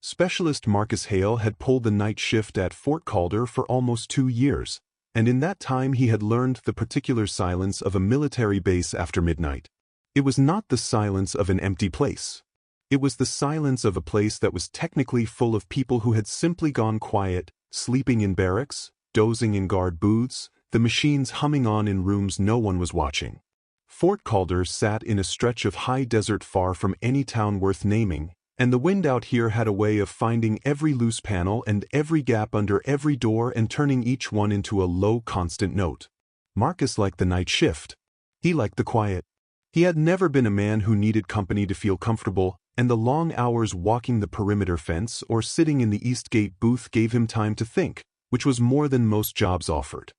Specialist Marcus Hale had pulled the night shift at Fort Calder for almost 2 years, and in that time he had learned the particular silence of a military base after midnight. It was not the silence of an empty place. It was the silence of a place that was technically full of people who had simply gone quiet, sleeping in barracks, dozing in guard booths, the machines humming on in rooms no one was watching. Fort Calder sat in a stretch of high desert far from any town worth naming, and the wind out here had a way of finding every loose panel and every gap under every door and turning each one into a low constant note. Marcus liked the night shift. He liked the quiet. He had never been a man who needed company to feel comfortable, and the long hours walking the perimeter fence or sitting in the East Gate booth gave him time to think, which was more than most jobs offered.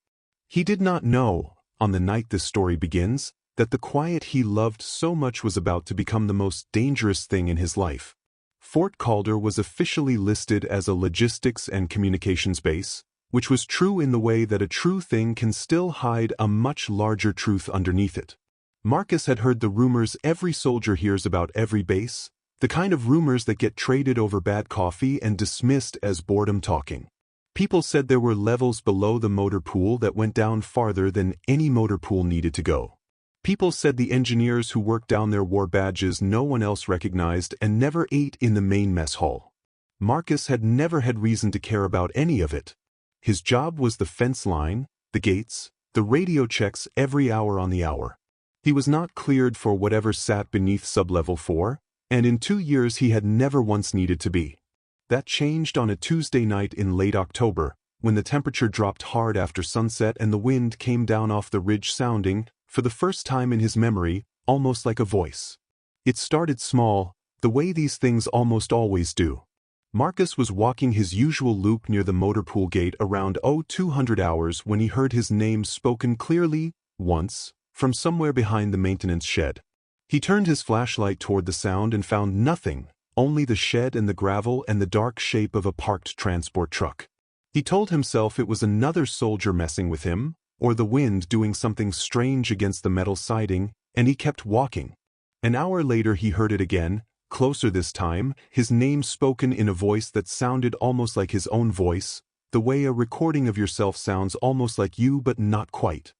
He did not know, on the night this story begins, that the quiet he loved so much was about to become the most dangerous thing in his life. Fort Calder was officially listed as a logistics and communications base, which was true in the way that a true thing can still hide a much larger truth underneath it. Marcus had heard the rumors every soldier hears about every base, the kind of rumors that get traded over bad coffee and dismissed as boredom talking. People said there were levels below the motor pool that went down farther than any motor pool needed to go. People said the engineers who worked down there wore badges no one else recognized and never ate in the main mess hall. Marcus had never had reason to care about any of it. His job was the fence line, the gates, the radio checks every hour on the hour. He was not cleared for whatever sat beneath sublevel 4, and in 2 years he had never once needed to be. That changed on a Tuesday night in late October, when the temperature dropped hard after sunset and the wind came down off the ridge sounding, for the first time in his memory, almost like a voice. It started small, the way these things almost always do. Marcus was walking his usual loop near the motor pool gate around 0200 hours when he heard his name spoken clearly, once, from somewhere behind the maintenance shed. He turned his flashlight toward the sound and found nothing, only the shed and the gravel and the dark shape of a parked transport truck. He told himself it was another soldier messing with him, or the wind doing something strange against the metal siding, and he kept walking. An hour later he heard it again, closer this time, his name spoken in a voice that sounded almost like his own voice, the way a recording of yourself sounds almost like you but not quite.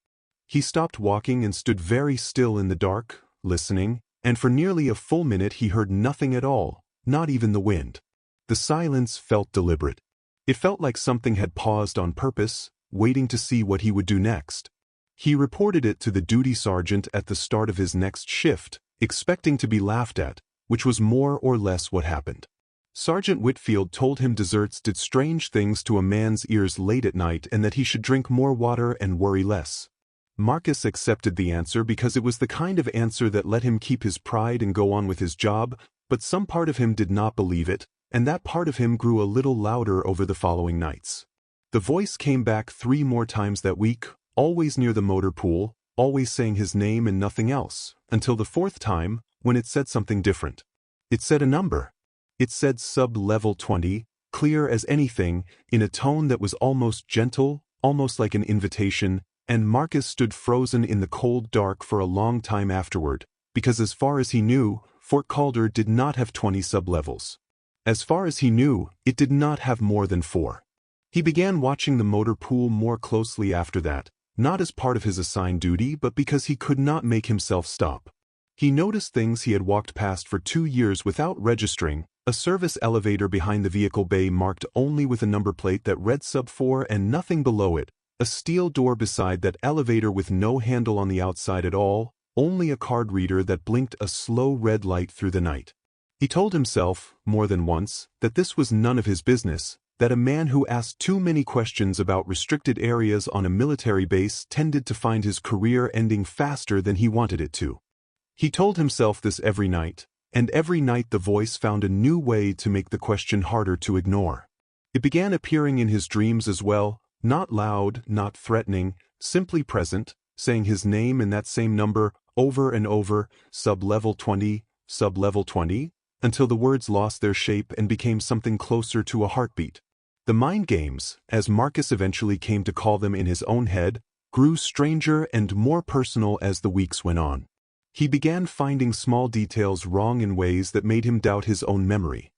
He stopped walking and stood very still in the dark, listening, and for nearly a full minute he heard nothing at all, not even the wind. The silence felt deliberate. It felt like something had paused on purpose, waiting to see what he would do next. He reported it to the duty sergeant at the start of his next shift, expecting to be laughed at, which was more or less what happened. Sergeant Whitfield told him deserts did strange things to a man's ears late at night and that he should drink more water and worry less. Marcus accepted the answer because it was the kind of answer that let him keep his pride and go on with his job, but some part of him did not believe it, and that part of him grew a little louder over the following nights. The voice came back 3 more times that week, always near the motor pool, always saying his name and nothing else, until the 4th time, when it said something different. It said a number. It said sub-level 20, clear as anything, in a tone that was almost gentle, almost like an invitation, and Marcus stood frozen in the cold dark for a long time afterward, because as far as he knew, Fort Calder did not have 20 sub-levels. As far as he knew, it did not have more than 4. He began watching the motor pool more closely after that, not as part of his assigned duty but because he could not make himself stop. He noticed things he had walked past for 2 years without registering, a service elevator behind the vehicle bay marked only with a number plate that read sub 4 and nothing below it, a steel door beside that elevator with no handle on the outside at all, only a card reader that blinked a slow red light through the night. He told himself, more than once, that this was none of his business, that a man who asked too many questions about restricted areas on a military base tended to find his career ending faster than he wanted it to. He told himself this every night, and every night the voice found a new way to make the question harder to ignore. It began appearing in his dreams as well, not loud, not threatening, simply present, saying his name and that same number over and over, sub-level 20, sub-level 20, until the words lost their shape and became something closer to a heartbeat. The mind games, as Marcus eventually came to call them in his own head, grew stranger and more personal as the weeks went on. He began finding small details wrong in ways that made him doubt his own memory.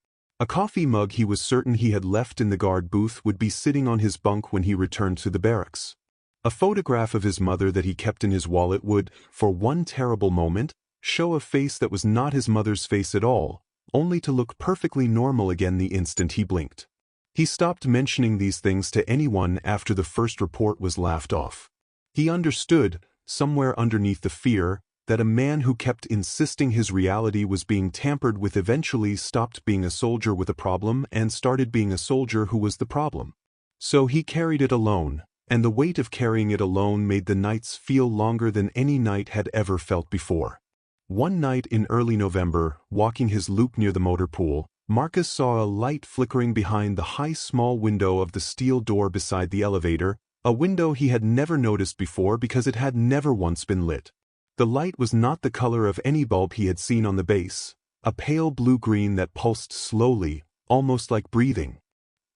A coffee mug he was certain he had left in the guard booth would be sitting on his bunk when he returned to the barracks. A photograph of his mother that he kept in his wallet would, for one terrible moment, show a face that was not his mother's face at all, only to look perfectly normal again the instant he blinked. He stopped mentioning these things to anyone after the first report was laughed off. He understood, somewhere underneath the fear, that a man who kept insisting his reality was being tampered with eventually stopped being a soldier with a problem and started being a soldier who was the problem. So he carried it alone, and the weight of carrying it alone made the nights feel longer than any night had ever felt before. One night in early November, walking his loop near the motor pool, Marcus saw a light flickering behind the high small window of the steel door beside the elevator, a window he had never noticed before because it had never once been lit. The light was not the color of any bulb he had seen on the base, a pale blue-green that pulsed slowly, almost like breathing.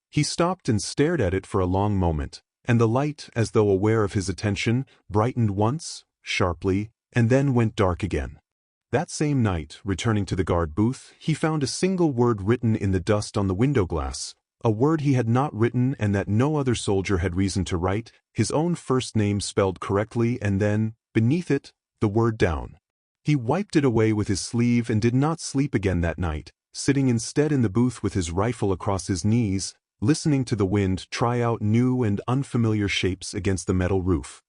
He stopped and stared at it for a long moment, and the light, as though aware of his attention, brightened once, sharply, and then went dark again. That same night, returning to the guard booth, he found a single word written in the dust on the window glass, a word he had not written and that no other soldier had reason to write, his own first name spelled correctly, and then, beneath it, the word down. He wiped it away with his sleeve and did not sleep again that night, sitting instead in the booth with his rifle across his knees, listening to the wind try out new and unfamiliar shapes against the metal roof.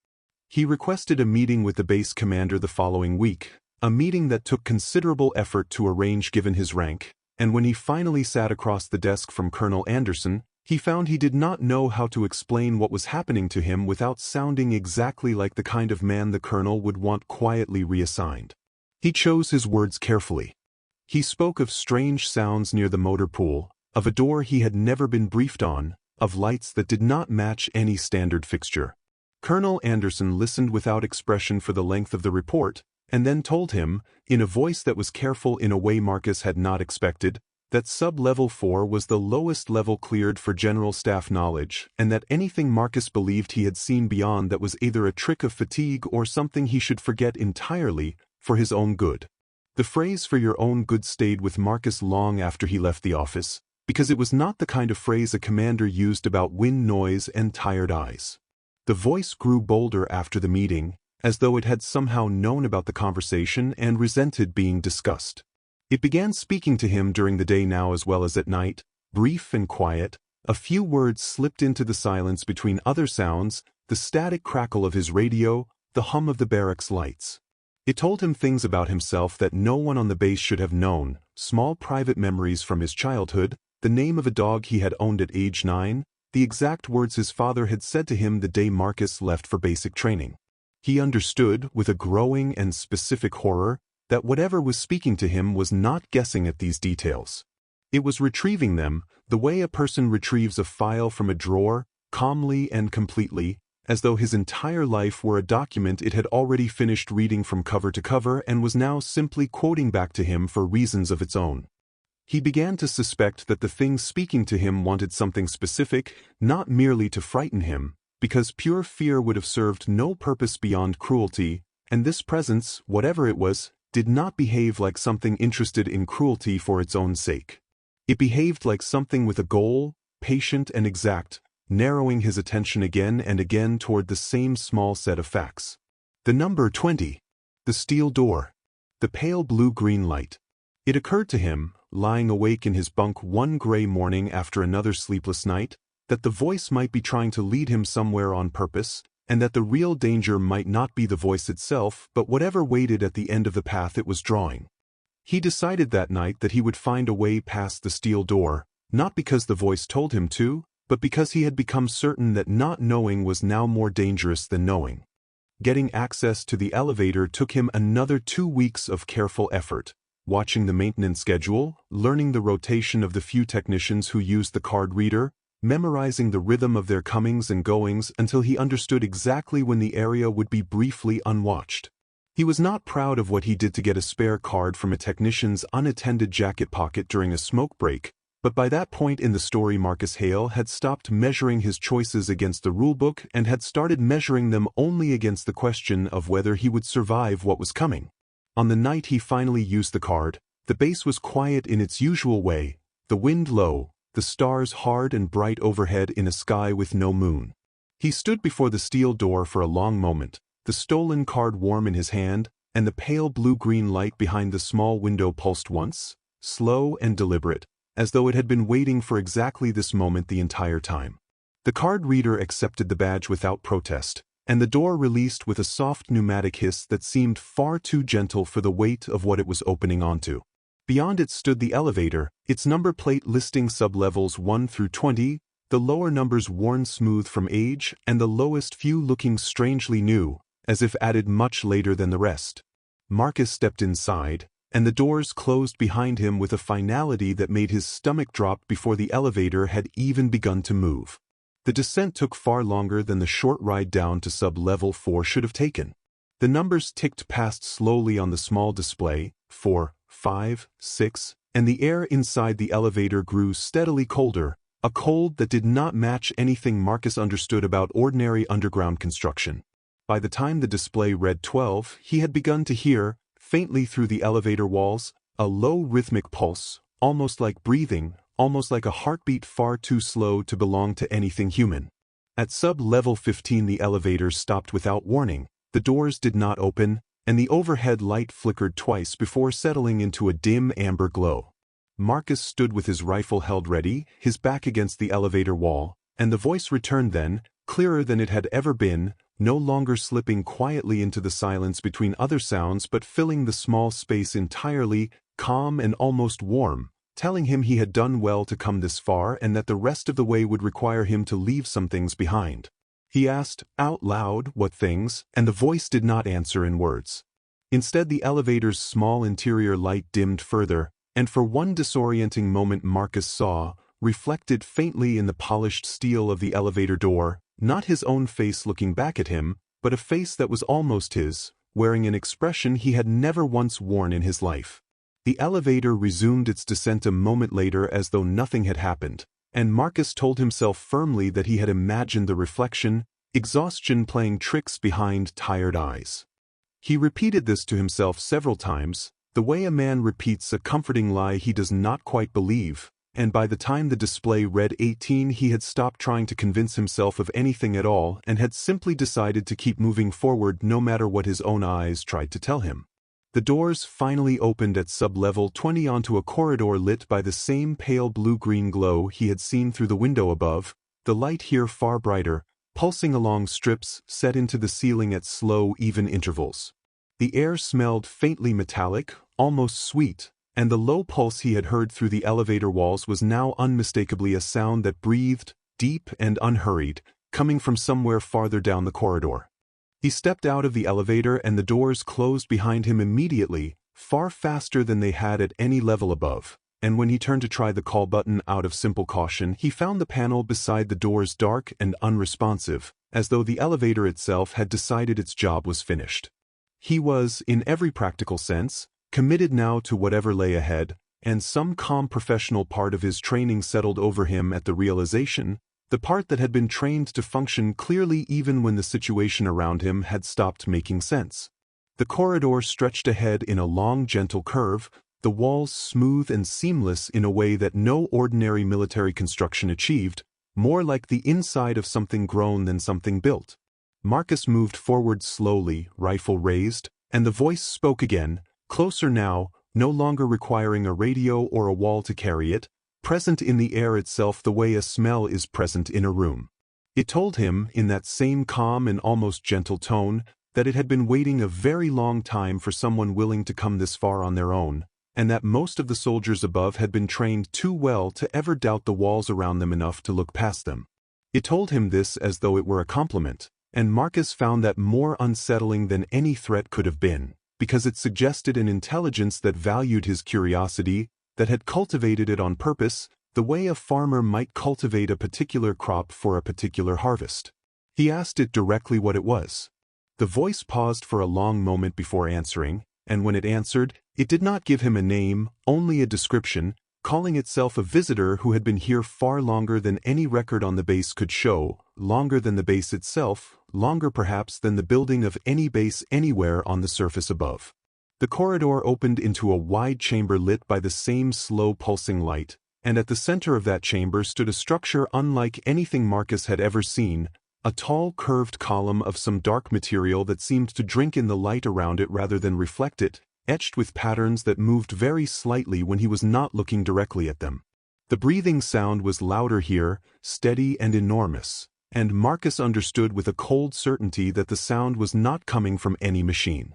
He requested a meeting with the base commander the following week, a meeting that took considerable effort to arrange given his rank, and when he finally sat across the desk from Colonel Anderson, he found he did not know how to explain what was happening to him without sounding exactly like the kind of man the colonel would want quietly reassigned. He chose his words carefully. He spoke of strange sounds near the motor pool, of a door he had never been briefed on, of lights that did not match any standard fixture. Colonel Anderson listened without expression for the length of the report, and then told him, in a voice that was careful in a way Marcus had not expected, that Sub-Level 4 was the lowest level cleared for general staff knowledge, and that anything Marcus believed he had seen beyond that was either a trick of fatigue or something he should forget entirely, for his own good. The phrase "for your own good" stayed with Marcus long after he left the office, because it was not the kind of phrase a commander used about wind noise and tired eyes. The voice grew bolder after the meeting, as though it had somehow known about the conversation and resented being discussed. It began speaking to him during the day now as well as at night, brief and quiet. A few words slipped into the silence between other sounds, the static crackle of his radio, the hum of the barracks lights. It told him things about himself that no one on the base should have known, small private memories from his childhood, the name of a dog he had owned at age 9, the exact words his father had said to him the day Marcus left for basic training. He understood, with a growing and specific horror, that whatever was speaking to him was not guessing at these details. It was retrieving them, the way a person retrieves a file from a drawer, calmly and completely, as though his entire life were a document it had already finished reading from cover to cover and was now simply quoting back to him for reasons of its own. He began to suspect that the thing speaking to him wanted something specific, not merely to frighten him, because pure fear would have served no purpose beyond cruelty, and this presence, whatever it was, did not behave like something interested in cruelty for its own sake. It behaved like something with a goal, patient and exact, narrowing his attention again and again toward the same small set of facts. The number 20. The steel door. The pale blue-green light. It occurred to him, lying awake in his bunk one gray morning after another sleepless night, that the voice might be trying to lead him somewhere on purpose, and that the real danger might not be the voice itself but whatever waited at the end of the path it was drawing. He decided that night that he would find a way past the steel door, not because the voice told him to, but because he had become certain that not knowing was now more dangerous than knowing. Getting access to the elevator took him another 2 weeks of careful effort, watching the maintenance schedule, learning the rotation of the few technicians who used the card reader, memorizing the rhythm of their comings and goings until he understood exactly when the area would be briefly unwatched. He was not proud of what he did to get a spare card from a technician's unattended jacket pocket during a smoke break, but by that point in the story Marcus Hale had stopped measuring his choices against the rulebook and had started measuring them only against the question of whether he would survive what was coming. On the night he finally used the card, the base was quiet in its usual way, the wind low, the stars hard and bright overhead in a sky with no moon. He stood before the steel door for a long moment, the stolen card warm in his hand, and the pale blue-green light behind the small window pulsed once, slow and deliberate, as though it had been waiting for exactly this moment the entire time. The card reader accepted the badge without protest, and the door released with a soft pneumatic hiss that seemed far too gentle for the weight of what it was opening onto. Beyond it stood the elevator, its number plate listing sub-levels 1 through 20, the lower numbers worn smooth from age, and the lowest few looking strangely new, as if added much later than the rest. Marcus stepped inside, and the doors closed behind him with a finality that made his stomach drop before the elevator had even begun to move. The descent took far longer than the short ride down to sub-level 4 should have taken. The numbers ticked past slowly on the small display, 4, 5, 6, and the air inside the elevator grew steadily colder, a cold that did not match anything Marcus understood about ordinary underground construction. By the time the display read 12, he had begun to hear, faintly through the elevator walls, a low rhythmic pulse, almost like breathing, almost like a heartbeat far too slow to belong to anything human. At sub-level 15 the elevator stopped without warning, the doors did not open, and the overhead light flickered twice before settling into a dim amber glow. Marcus stood with his rifle held ready, his back against the elevator wall, and the voice returned then, clearer than it had ever been, no longer slipping quietly into the silence between other sounds but filling the small space entirely, calm and almost warm, telling him he had done well to come this far and that the rest of the way would require him to leave some things behind. He asked, out loud, what things, and the voice did not answer in words. Instead the elevator's small interior light dimmed further, and for one disorienting moment Marcus saw, reflected faintly in the polished steel of the elevator door, not his own face looking back at him, but a face that was almost his, wearing an expression he had never once worn in his life. The elevator resumed its descent a moment later as though nothing had happened, and Marcus told himself firmly that he had imagined the reflection, exhaustion playing tricks behind tired eyes. He repeated this to himself several times, the way a man repeats a comforting lie he does not quite believe, and by the time the display read 18 he had stopped trying to convince himself of anything at all and had simply decided to keep moving forward no matter what his own eyes tried to tell him. The doors finally opened at sub-level 20 onto a corridor lit by the same pale blue-green glow he had seen through the window above, the light here far brighter, pulsing along strips set into the ceiling at slow, even intervals. The air smelled faintly metallic, almost sweet, and the low pulse he had heard through the elevator walls was now unmistakably a sound that breathed, deep and unhurried, coming from somewhere farther down the corridor. He stepped out of the elevator and the doors closed behind him immediately, far faster than they had at any level above, and when he turned to try the call button out of simple caution he found the panel beside the doors dark and unresponsive, as though the elevator itself had decided its job was finished. He was, in every practical sense, committed now to whatever lay ahead, and some calm professional part of his training settled over him at the realization, the part that had been trained to function clearly even when the situation around him had stopped making sense. The corridor stretched ahead in a long gentle curve, the walls smooth and seamless in a way that no ordinary military construction achieved, more like the inside of something grown than something built. Marcus moved forward slowly, rifle raised, and the voice spoke again, closer now, no longer requiring a radio or a wall to carry it, present in the air itself the way a smell is present in a room. It told him, in that same calm and almost gentle tone, that it had been waiting a very long time for someone willing to come this far on their own, and that most of the soldiers above had been trained too well to ever doubt the walls around them enough to look past them. It told him this as though it were a compliment, and Marcus found that more unsettling than any threat could have been, because it suggested an intelligence that valued his curiosity, that had cultivated it on purpose, the way a farmer might cultivate a particular crop for a particular harvest. He asked it directly what it was. The voice paused for a long moment before answering, and when it answered, it did not give him a name, only a description, calling itself a visitor who had been here far longer than any record on the base could show, longer than the base itself, longer perhaps than the building of any base anywhere on the surface above. The corridor opened into a wide chamber lit by the same slow pulsing light, and at the center of that chamber stood a structure unlike anything Marcus had ever seen, a tall curved column of some dark material that seemed to drink in the light around it rather than reflect it, etched with patterns that moved very slightly when he was not looking directly at them. The breathing sound was louder here, steady and enormous, and Marcus understood with a cold certainty that the sound was not coming from any machine.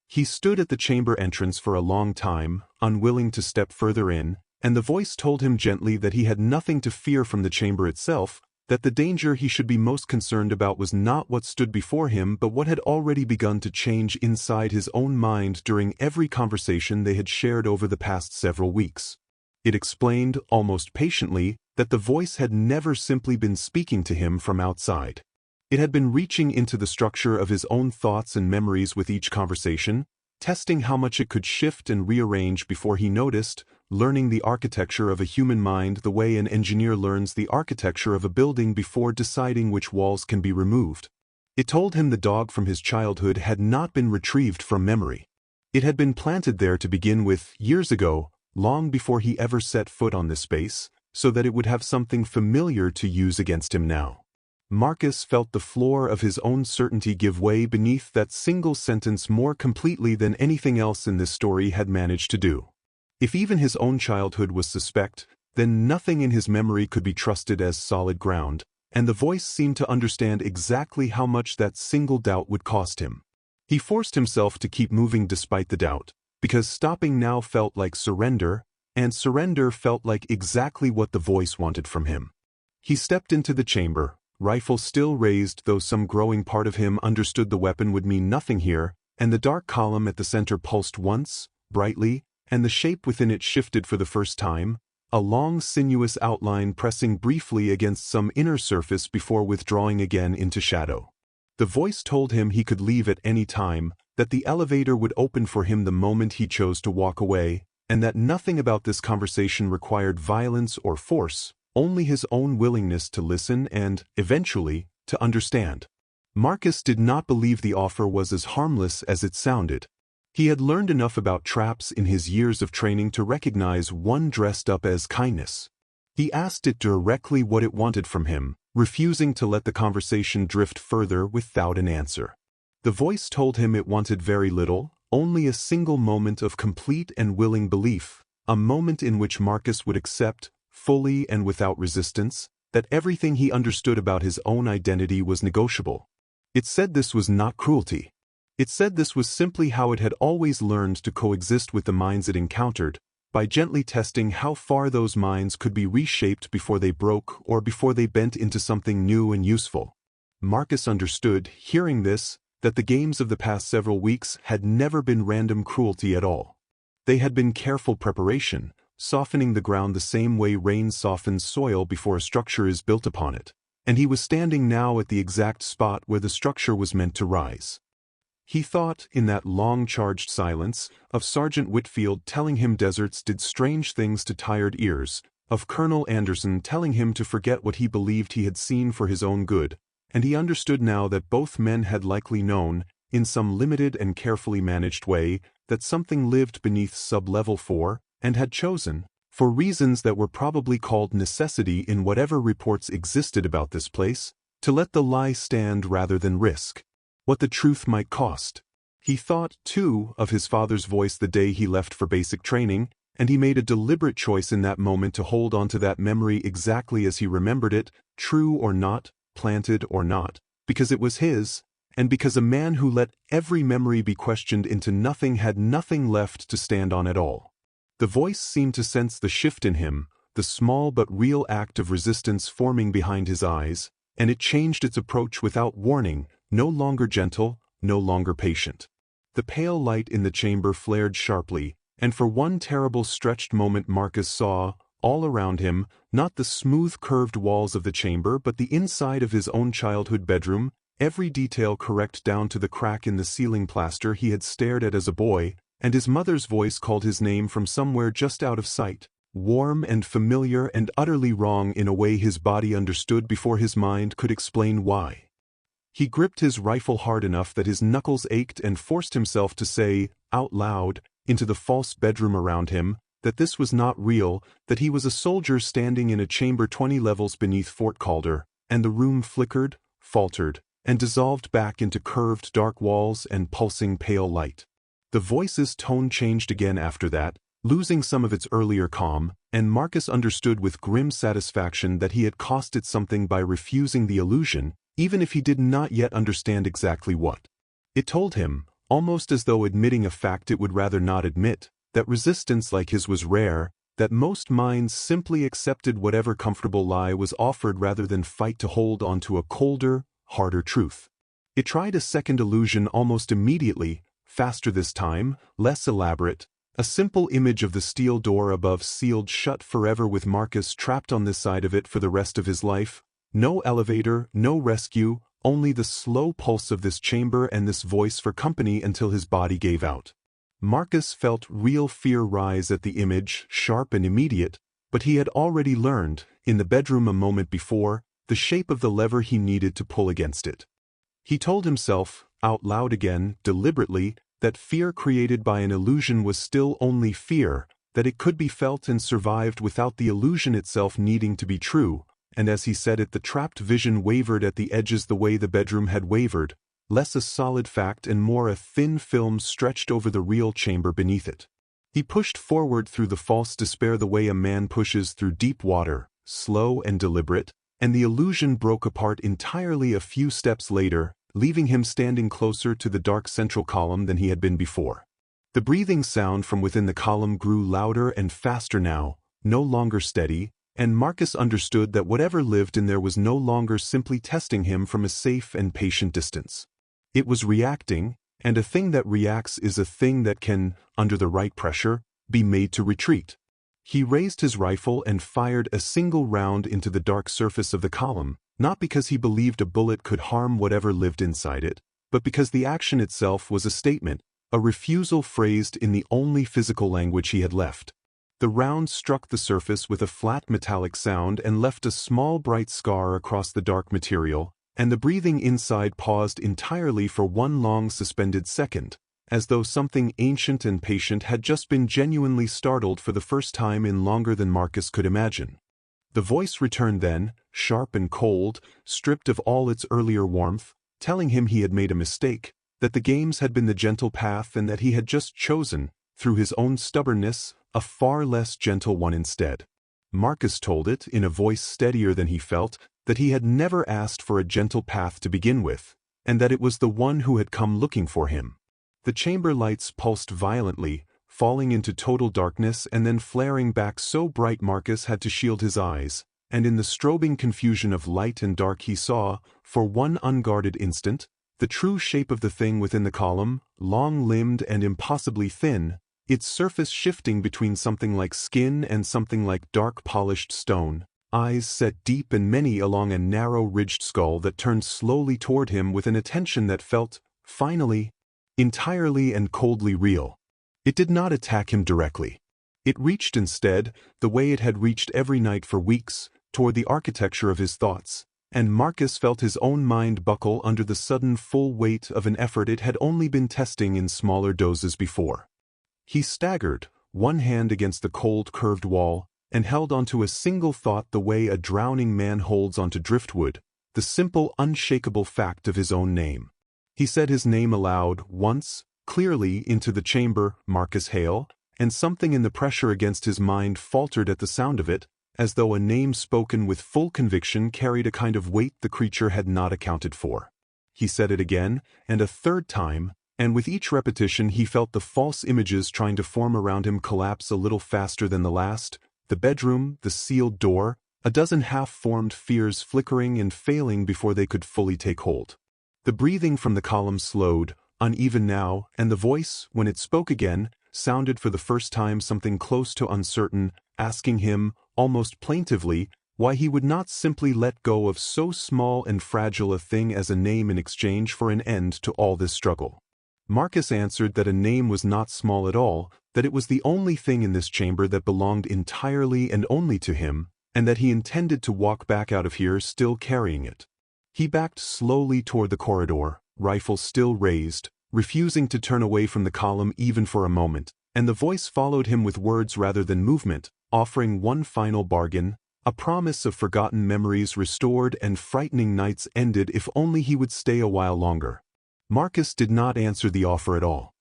He stood at the chamber entrance for a long time, unwilling to step further in, and the voice told him gently that he had nothing to fear from the chamber itself, that the danger he should be most concerned about was not what stood before him but what had already begun to change inside his own mind during every conversation they had shared over the past several weeks. It explained, almost patiently, that the voice had never simply been speaking to him from outside. It had been reaching into the structure of his own thoughts and memories with each conversation, testing how much it could shift and rearrange before he noticed, learning the architecture of a human mind the way an engineer learns the architecture of a building before deciding which walls can be removed. It told him the dog from his childhood had not been retrieved from memory. It had been planted there to begin with years ago, long before he ever set foot on this space, so that it would have something familiar to use against him now. Marcus felt the floor of his own certainty give way beneath that single sentence more completely than anything else in this story had managed to do. If even his own childhood was suspect, then nothing in his memory could be trusted as solid ground, and the voice seemed to understand exactly how much that single doubt would cost him. He forced himself to keep moving despite the doubt, because stopping now felt like surrender, and surrender felt like exactly what the voice wanted from him. He stepped into the chamber, rifle still raised though some growing part of him understood the weapon would mean nothing here, and the dark column at the center pulsed once, brightly, and the shape within it shifted for the first time, a long sinuous outline pressing briefly against some inner surface before withdrawing again into shadow. The voice told him he could leave at any time, that the elevator would open for him the moment he chose to walk away, and that nothing about this conversation required violence or force, only his own willingness to listen and, eventually, to understand. Marcus did not believe the offer was as harmless as it sounded. He had learned enough about traps in his years of training to recognize one dressed up as kindness. He asked it directly what it wanted from him, refusing to let the conversation drift further without an answer. The voice told him it wanted very little, only a single moment of complete and willing belief, a moment in which Marcus would accept, fully and without resistance, that everything he understood about his own identity was negotiable. It said this was not cruelty. It said this was simply how it had always learned to coexist with the minds it encountered, by gently testing how far those minds could be reshaped before they broke or before they bent into something new and useful. Marcus understood, hearing this, that the games of the past several weeks had never been random cruelty at all. They had been careful preparation, softening the ground the same way rain softens soil before a structure is built upon it, and he was standing now at the exact spot where the structure was meant to rise. He thought, in that long-charged silence, of Sergeant Whitfield telling him deserts did strange things to tired ears, of Colonel Anderson telling him to forget what he believed he had seen for his own good, and he understood now that both men had likely known, in some limited and carefully managed way, that something lived beneath sub-level 4, and had chosen, for reasons that were probably called necessity in whatever reports existed about this place, to let the lie stand rather than risk what the truth might cost. He thought, too, of his father's voice the day he left for basic training, and he made a deliberate choice in that moment to hold on to that memory exactly as he remembered it, true or not, planted or not, because it was his, and because a man who let every memory be questioned into nothing had nothing left to stand on at all. The voice seemed to sense the shift in him, the small but real act of resistance forming behind his eyes, and it changed its approach without warning, no longer gentle, no longer patient. The pale light in the chamber flared sharply, and for one terrible stretched moment Marcus saw, all around him, not the smooth curved walls of the chamber but the inside of his own childhood bedroom, every detail correct down to the crack in the ceiling plaster he had stared at as a boy, and his mother's voice called his name from somewhere just out of sight, warm and familiar and utterly wrong in a way his body understood before his mind could explain why. He gripped his rifle hard enough that his knuckles ached and forced himself to say, out loud, into the false bedroom around him, that this was not real, that he was a soldier standing in a chamber 20 levels beneath Fort Calder, and the room flickered, faltered, and dissolved back into curved dark walls and pulsing pale light. The voice's tone changed again after that, losing some of its earlier calm, and Marcus understood with grim satisfaction that he had cost it something by refusing the illusion, even if he did not yet understand exactly what. It told him, almost as though admitting a fact it would rather not admit, that resistance like his was rare, that most minds simply accepted whatever comfortable lie was offered rather than fight to hold onto a colder, harder truth. It tried a second illusion almost immediately, faster this time, less elaborate, a simple image of the steel door above sealed shut forever with Marcus trapped on this side of it for the rest of his life. No elevator, no rescue, only the slow pulse of this chamber and this voice for company until his body gave out. Marcus felt real fear rise at the image, sharp and immediate, but he had already learned, in the bedroom a moment before, the shape of the lever he needed to pull against it. He told himself, out loud again, deliberately, that fear created by an illusion was still only fear, that it could be felt and survived without the illusion itself needing to be true, and as he said it the trapped vision wavered at the edges the way the bedroom had wavered, less a solid fact and more a thin film stretched over the real chamber beneath it. He pushed forward through the false despair the way a man pushes through deep water, slow and deliberate, and the illusion broke apart entirely a few steps later, leaving him standing closer to the dark central column than he had been before. The breathing sound from within the column grew louder and faster now, no longer steady, and Marcus understood that whatever lived in there was no longer simply testing him from a safe and patient distance. It was reacting, and a thing that reacts is a thing that can, under the right pressure, be made to retreat. He raised his rifle and fired a single round into the dark surface of the column, not because he believed a bullet could harm whatever lived inside it, but because the action itself was a statement, a refusal phrased in the only physical language he had left. The round struck the surface with a flat metallic sound and left a small bright scar across the dark material, and the breathing inside paused entirely for one long suspended second, as though something ancient and patient had just been genuinely startled for the first time in longer than Marcus could imagine. The voice returned then, sharp and cold, stripped of all its earlier warmth, telling him he had made a mistake, that the games had been the gentle path and that he had just chosen, through his own stubbornness, a far less gentle one instead. Marcus told it, in a voice steadier than he felt, that he had never asked for a gentle path to begin with, and that it was the one who had come looking for him. The chamber lights pulsed violently, falling into total darkness and then flaring back so bright Marcus had to shield his eyes, and in the strobing confusion of light and dark he saw, for one unguarded instant, the true shape of the thing within the column, long-limbed and impossibly thin, its surface shifting between something like skin and something like dark polished stone, eyes set deep and many along a narrow ridged skull that turned slowly toward him with an attention that felt, finally, entirely and coldly real. It did not attack him directly. It reached instead, the way it had reached every night for weeks, toward the architecture of his thoughts, and Marcus felt his own mind buckle under the sudden full weight of an effort it had only been testing in smaller doses before. He staggered, one hand against the cold curved wall, and held onto a single thought the way a drowning man holds onto driftwood, the simple unshakable fact of his own name. He said his name aloud, once, clearly into the chamber, Marcus Hale, and something in the pressure against his mind faltered at the sound of it, as though a name spoken with full conviction carried a kind of weight the creature had not accounted for. He said it again, and a third time, and with each repetition he felt the false images trying to form around him collapse a little faster than the last, the bedroom, the sealed door, a dozen half-formed fears flickering and failing before they could fully take hold. The breathing from the column slowed, uneven now, and the voice, when it spoke again, sounded for the first time something close to uncertain, asking him, almost plaintively, why he would not simply let go of so small and fragile a thing as a name in exchange for an end to all this struggle. Marcus answered that a name was not small at all, that it was the only thing in this chamber that belonged entirely and only to him, and that he intended to walk back out of here still carrying it. He backed slowly toward the corridor, rifle still raised, refusing to turn away from the column even for a moment, and the voice followed him with words rather than movement, offering one final bargain, a promise of forgotten memories restored and frightening nights ended if only he would stay a while longer. Marcus did not answer the offer at all.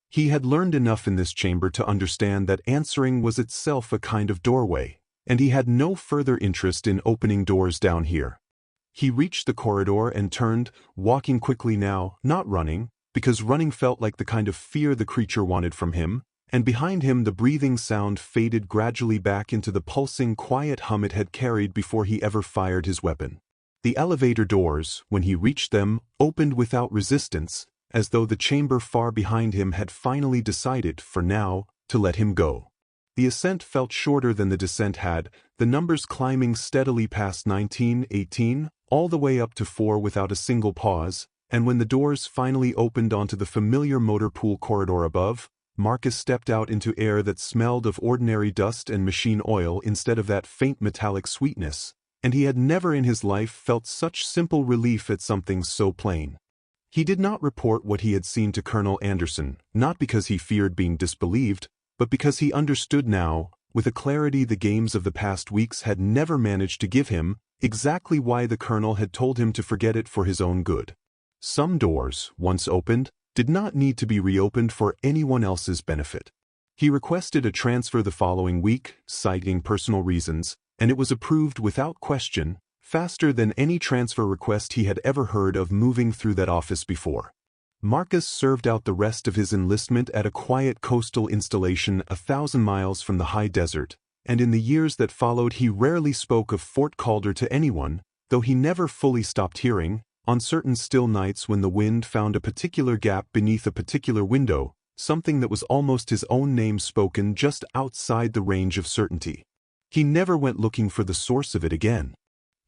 He had learned enough in this chamber to understand that answering was itself a kind of doorway, and he had no further interest in opening doors down here. He reached the corridor and turned, walking quickly now, not running, because running felt like the kind of fear the creature wanted from him, and behind him the breathing sound faded gradually back into the pulsing, quiet hum it had carried before he ever fired his weapon. The elevator doors, when he reached them, opened without resistance, as though the chamber far behind him had finally decided, for now, to let him go. The ascent felt shorter than the descent had, the numbers climbing steadily past 19, 18, all the way up to 4 without a single pause, and when the doors finally opened onto the familiar motor pool corridor above, Marcus stepped out into air that smelled of ordinary dust and machine oil instead of that faint metallic sweetness, and he had never in his life felt such simple relief at something so plain. He did not report what he had seen to Colonel Anderson, not because he feared being disbelieved, but because he understood now, with a clarity the games of the past weeks had never managed to give him, exactly why the colonel had told him to forget it for his own good. Some doors, once opened, did not need to be reopened for anyone else's benefit. He requested a transfer the following week, citing personal reasons, and it was approved without question, faster than any transfer request he had ever heard of moving through that office before. Marcus served out the rest of his enlistment at a quiet coastal installation 1,000 miles from the high desert, and in the years that followed he rarely spoke of Fort Calder to anyone, though he never fully stopped hearing, on certain still nights when the wind found a particular gap beneath a particular window, something that was almost his own name spoken just outside the range of certainty. He never went looking for the source of it again.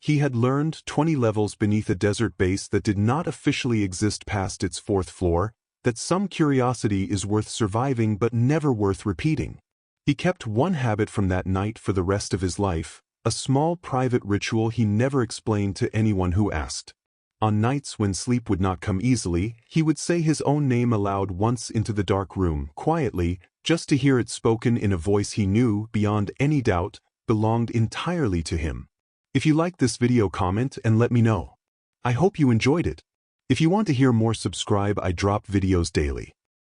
He had learned 20 levels beneath a desert base that did not officially exist past its 4th floor, that some curiosity is worth surviving but never worth repeating. He kept one habit from that night for the rest of his life, a small private ritual he never explained to anyone who asked. On nights when sleep would not come easily, he would say his own name aloud once into the dark room, quietly, just to hear it spoken in a voice he knew, beyond any doubt, belonged entirely to him. If you liked this video, comment and let me know. I hope you enjoyed it. If you want to hear more, subscribe. I drop videos daily.